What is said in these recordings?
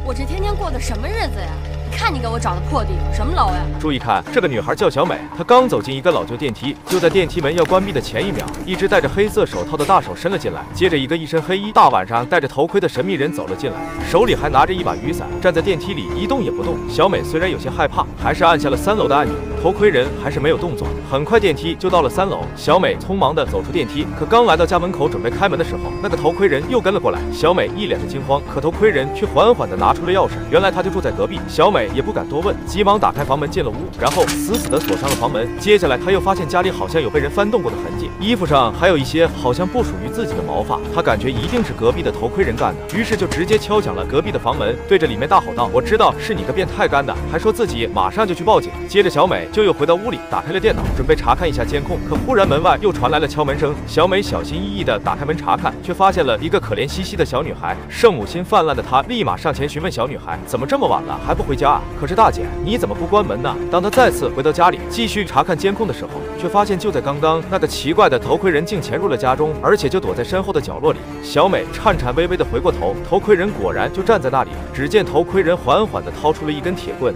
我这天天过的什么日子呀？你看你给我找的破地方，什么楼呀？注意看，这个女孩叫小美，她刚走进一个老旧电梯，就在电梯门要关闭的前一秒，一只戴着黑色手套的大手伸了进来，接着一个一身黑衣、大晚上戴着头盔的神秘人走了进来，手里还拿着一把雨伞，站在电梯里一动也不动。小美虽然有些害怕，还是按下了3楼的按钮，头盔人还是没有动作。很快电梯就到了3楼，小美匆忙地走出电梯，可刚来到家门口准备开门的时候，那个头盔人又跟了过来。小美一脸的惊慌，可头盔人却缓缓地拿出了钥匙，原来他就住在隔壁。小美也不敢多问，急忙打开房门进了屋，然后死死地锁上了房门。接下来她又发现家里好像有被人翻动过的痕迹，衣服上还有一些好像不属于自己的毛发，她感觉一定是隔壁的头盔人干的，于是就直接敲响了隔壁的房门，对着里面大吼道：“我知道是你个变态干的！”还说自己马上就去报警。接着小美就又回到屋里，打开了电脑，准备查看一下监控，可忽然门外又传来了敲门声。小美小心翼翼地打开门查看，却发现了一个可怜兮兮的小女孩。圣母心泛滥的她立马上前询问小女孩：“怎么这么晚了还不回家啊？可是大姐，你怎么不关门呢？”当她再次回到家里继续查看监控的时候，却发现就在刚刚，那个奇怪的头盔人竟潜入了家中，而且就躲在身后的角落里。小美颤颤巍巍地回过头，头盔人果然就站在那里。只见头盔人缓缓地掏出了一根铁棍。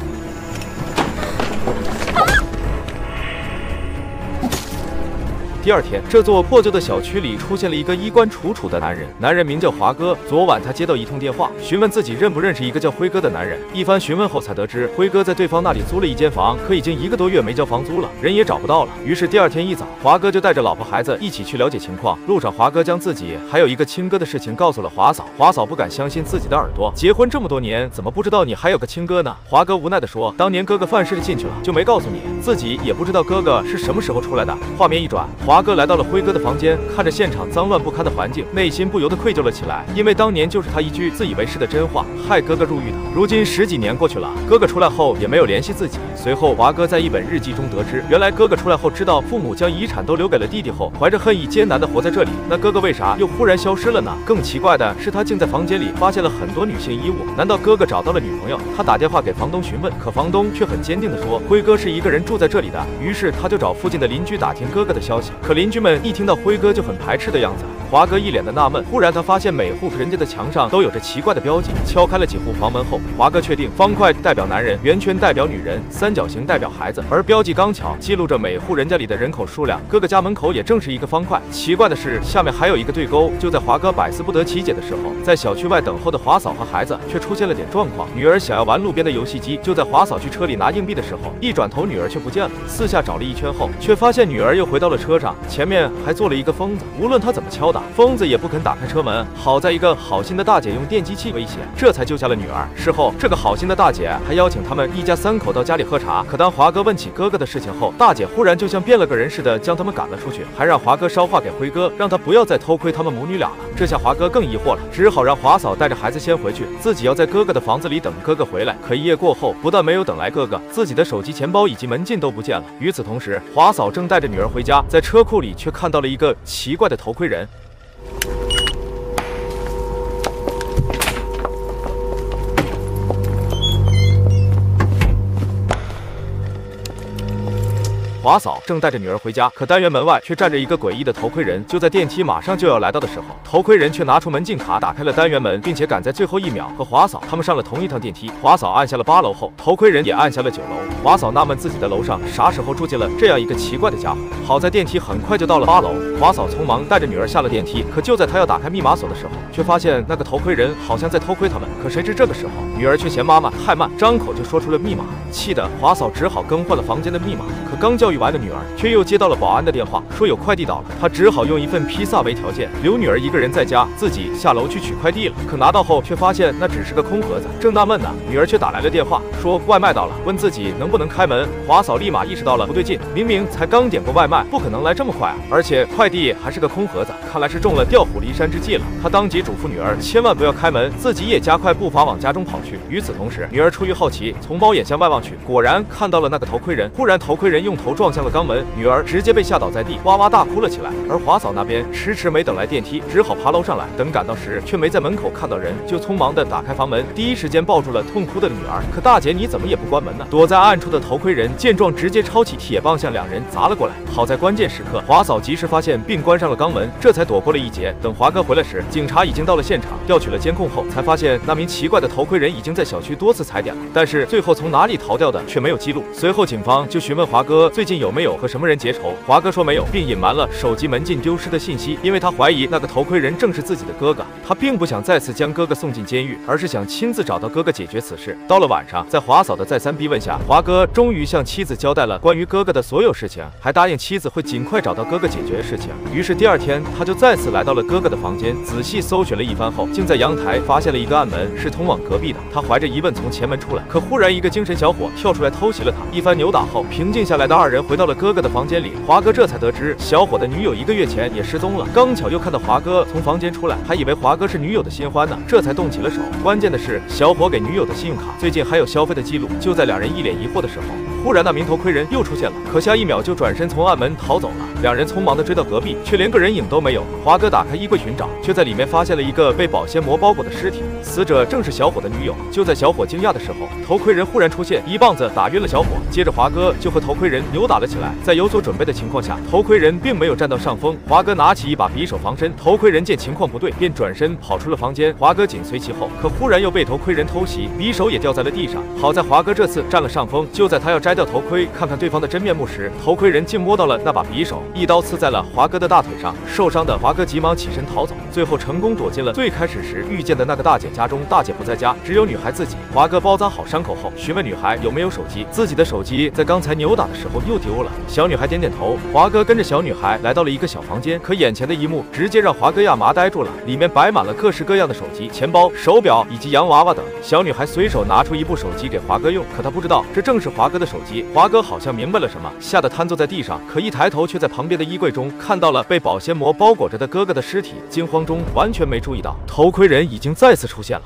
第二天，这座破旧的小区里出现了一个衣冠楚楚的男人，男人名叫华哥。昨晚他接到一通电话，询问自己认不认识一个叫辉哥的男人。一番询问后，才得知辉哥在对方那里租了一间房，可已经1个多月没交房租了，人也找不到了。于是第二天一早，华哥就带着老婆孩子一起去了解情况。路上，华哥将自己还有一个亲哥的事情告诉了华嫂。华嫂不敢相信自己的耳朵，结婚这么多年，怎么不知道你还有个亲哥呢？华哥无奈地说：“当年哥哥犯事进去了，就没告诉你，自己也不知道哥哥是什么时候出来的。”画面一转，华哥来到了辉哥的房间，看着现场脏乱不堪的环境，内心不由得愧疚了起来，因为当年就是他一句自以为是的真话，害哥哥入狱的。如今10几年过去了，哥哥出来后也没有联系自己。随后，华哥在一本日记中得知，原来哥哥出来后知道父母将遗产都留给了弟弟后，怀着恨意艰难地活在这里。那哥哥为啥又忽然消失了呢？更奇怪的是，他竟在房间里发现了很多女性衣物。难道哥哥找到了女朋友？他打电话给房东询问，可房东却很坚定地说，辉哥是一个人住在这里的。于是他就找附近的邻居打听哥哥的消息，可邻居们一听到辉哥就很排斥的样子。华哥一脸的纳闷，忽然他发现每户人家的墙上都有着奇怪的标记。敲开了几户房门后，华哥确定方块代表男人，圆圈代表女人，三角形代表孩子，而标记刚巧记录着每户人家里的人口数量。哥哥家门口也正是一个方块。奇怪的是，下面还有一个对勾。就在华哥百思不得其解的时候，在小区外等候的华嫂和孩子却出现了点状况。女儿想要玩路边的游戏机，就在华嫂去车里拿硬币的时候，一转头女儿却不见了。四下找了一圈后，却发现女儿又回到了车上，前面还坐了一个疯子。无论他怎么敲打，疯子也不肯打开车门。好在一个好心的大姐用电击器威胁，这才救下了女儿。事后，这个好心的大姐还邀请他们一家3口到家里喝茶。可当华哥问起哥哥的事情后，大姐忽然就像变了个人似的将他们赶了出去，还让华哥捎话给辉哥，让他不要再偷窥他们母女俩了。这下华哥更疑惑了，只好让华嫂带着孩子先回去，自己要在哥哥的房子里等哥哥回来。可一夜过后，不但没有等来哥哥，自己的手机、钱包以及门禁都不见了。与此同时，华嫂正带着女儿回家，在车库里却看到了一个奇怪的头盔人。华嫂正带着女儿回家，可单元门外却站着一个诡异的头盔人。就在电梯马上就要来到的时候，头盔人却拿出门禁卡打开了单元门，并且赶在最后1秒和华嫂他们上了同一趟电梯。华嫂按下了8楼后，头盔人也按下了9楼。华嫂纳闷自己的楼上啥时候住进了这样一个奇怪的家伙。好在电梯很快就到了8楼，华嫂匆忙带着女儿下了电梯。可就在她要打开密码锁的时候，却发现那个头盔人好像在偷窥他们。可谁知这个时候，女儿却嫌妈妈太慢，张口就说出了密码。气得华嫂只好更换了房间的密码。可刚教育完的女儿，却又接到了保安的电话，说有快递到了。她只好用一份披萨为条件，留女儿一个人在家，自己下楼去取快递了。可拿到后，却发现那只是个空盒子。正纳闷呢，女儿却打来了电话，说外卖到了，问自己能不能开门。华嫂立马意识到了不对劲，明明才刚点过外卖，不可能来这么快啊！而且快递还是个空盒子，看来是中了调虎离山之计了。她当即嘱咐女儿千万不要开门，自己也加快步伐往家中跑去。与此同时，女儿出于好奇，从猫眼向外望去，果然看到了那个头盔人。忽然，头盔人用头撞向了肛门，女儿直接被吓倒在地，哇哇大哭了起来。而华嫂那边迟迟没等来电梯，只好爬楼上来。等赶到时，却没在门口看到人，就匆忙地打开房门，第一时间抱住了痛哭的女儿。可大姐你怎么也不关门呢？躲在暗处的头盔人见状，直接抄起铁棒向2人砸了过来。好在关键时刻，华嫂及时发现线并关上了肛门，这才躲过了一劫。等华哥回来时，警察已经到了现场，调取了监控后，才发现那名奇怪的头盔人已经在小区多次踩点了，但是最后从哪里逃掉的却没有记录。随后警方就询问华哥最近有没有和什么人结仇，华哥说没有，并隐瞒了手机门禁丢失的信息，因为他怀疑那个头盔人正是自己的哥哥，他并不想再次将哥哥送进监狱，而是想亲自找到哥哥解决此事。到了晚上，在华嫂的再三逼问下，华哥终于向妻子交代了关于哥哥的所有事情，还答应妻子会尽快找到哥哥解决事情。于是第二天，他就再次来到了哥哥的房间，仔细搜寻了一番后，竟在阳台发现了一个暗门，是通往隔壁的。他怀着疑问从前门出来，可忽然一个精神小伙跳出来偷袭了他。一番扭打后，平静下来的二人回到了哥哥的房间里。华哥这才得知小伙的女友1个月前也失踪了，刚巧又看到华哥从房间出来，还以为华哥是女友的新欢呢，这才动起了手。关键的是，小伙给女友的信用卡最近还有消费的记录。就在两人一脸疑惑的时候，忽然那名头盔人又出现了，可下一秒就转身从暗门逃走了。两人匆忙地追到隔壁，却连个人影都没有。华哥打开衣柜寻找，却在里面发现了一个被保鲜膜包裹的尸体，死者正是小伙的女友。就在小伙惊讶的时候，头盔人忽然出现，一棒子打晕了小伙，接着华哥就和头盔人扭打了起来。在有所准备的情况下，头盔人并没有占到上风，华哥拿起一把匕首防身。头盔人见情况不对，便转身跑出了房间，华哥紧随其后，可忽然又被头盔人偷袭，匕首也掉在了地上。好在华哥这次占了上风，就在他要摘掉头盔看看对方的真面目时，头盔人竟摸到了那把匕首，一刀刺在了华哥的大腿上。受伤的华哥急忙起身逃走，最后成功躲进了最开始时遇见的那个大姐家中。大姐不在家，只有女孩自己。华哥包扎好伤口后，询问女孩有没有手机，自己的手机在刚才扭打的时候又丢了。小女孩点点头。华哥跟着小女孩来到了一个小房间，可眼前的一幕直接让华哥亚麻呆住了，里面摆满了各式各样的手机、钱包、手表以及洋娃娃等。小女孩随手拿出一部手机给华哥用，可她不知道这正是华哥的手机。华哥好像明白了什么，吓得瘫坐在地上，可一抬头却在旁边的衣柜中看到了被保鲜膜包裹着的哥哥的尸体，惊慌中完全没注意到头盔人已经再次出现了。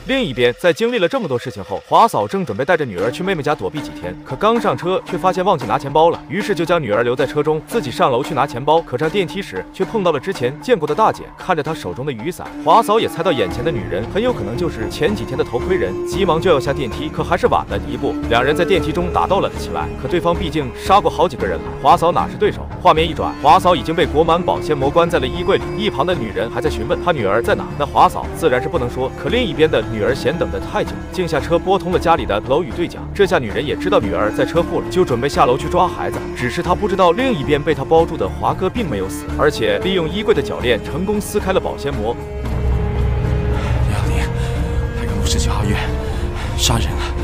另一边，在经历了这么多事情后，华嫂正准备带着女儿去妹妹家躲避几天，可刚上车却发现忘记拿钱包了，于是就将女儿留在车中，自己上楼去拿钱包。可上电梯时，却碰到了之前见过的大姐，看着她手中的雨伞，华嫂也猜到眼前的女人很有可能就是前几天的头盔人，急忙就要下电梯，可还是晚了一步。两人在电梯中打斗了起来，可对方毕竟杀过好几个人了，华嫂哪是对手？画面一转，华嫂已经被裹满保鲜膜关在了衣柜里，一旁的女人还在询问她女儿在哪。那华嫂自然是不能说，可另一边的女儿嫌等得太久，竟下车拨通了家里的楼宇对讲。这下女人也知道女儿在车库了，就准备下楼去抓孩子。只是她不知道另一边被她包住的华哥并没有死，而且利用衣柜的铰链成功撕开了保鲜膜。杨宁，还有事去阿院，杀人了。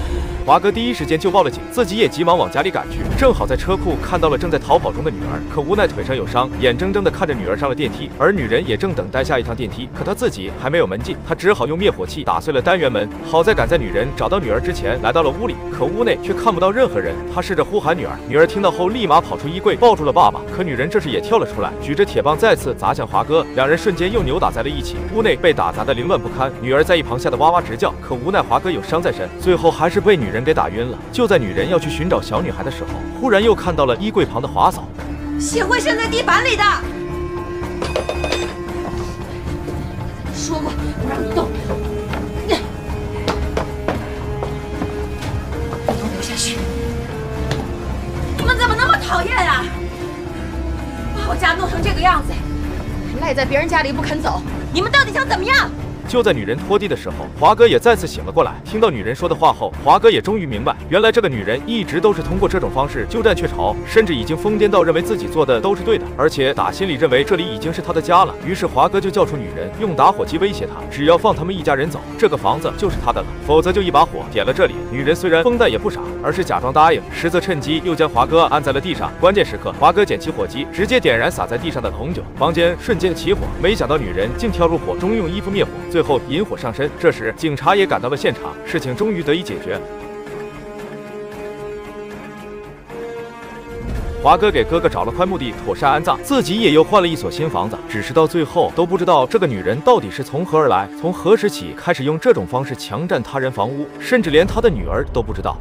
华哥第一时间就报了警，自己也急忙往家里赶去，正好在车库看到了正在逃跑中的女儿，可无奈腿上有伤，眼睁睁地看着女儿上了电梯，而女人也正等待下一趟电梯，可她自己还没有门禁，她只好用灭火器打碎了单元门。好在赶在女人找到女儿之前来到了屋里，可屋内却看不到任何人。她试着呼喊女儿，女儿听到后立马跑出衣柜抱住了爸爸，可女人这时也跳了出来，举着铁棒再次砸向华哥，两人瞬间又扭打在了一起，屋内被打砸得凌乱不堪，女儿在一旁吓得哇哇直叫，可无奈华哥有伤在身，最后还是被女人给打晕了。就在女人要去寻找小女孩的时候，忽然又看到了衣柜旁的华嫂，血会渗在地板里的。说过不让你动，给我留下去！你们怎么那么讨厌啊？把我家弄成这个样子，还赖在别人家里不肯走，你们到底想怎么样？就在女人拖地的时候，华哥也再次醒了过来。听到女人说的话后，华哥也终于明白，原来这个女人一直都是通过这种方式鸠占鹊巢，甚至已经疯癫到认为自己做的都是对的，而且打心里认为这里已经是他的家了。于是华哥就叫出女人，用打火机威胁她，只要放他们一家人走，这个房子就是他的了，否则就一把火点了这里。女人虽然疯但也不傻，而是假装答应，实则趁机又将华哥按在了地上。关键时刻，华哥捡起火机，直接点燃洒在地上的红酒，房间瞬间起火。没想到女人竟跳入火中，用衣服灭火，最后引火上身。这时警察也赶到了现场，事情终于得以解决。华哥给哥哥找了块墓地妥善安葬，自己也又换了一所新房子，只是到最后都不知道这个女人到底是从何而来，从何时起开始用这种方式强占他人房屋，甚至连他的女儿都不知道。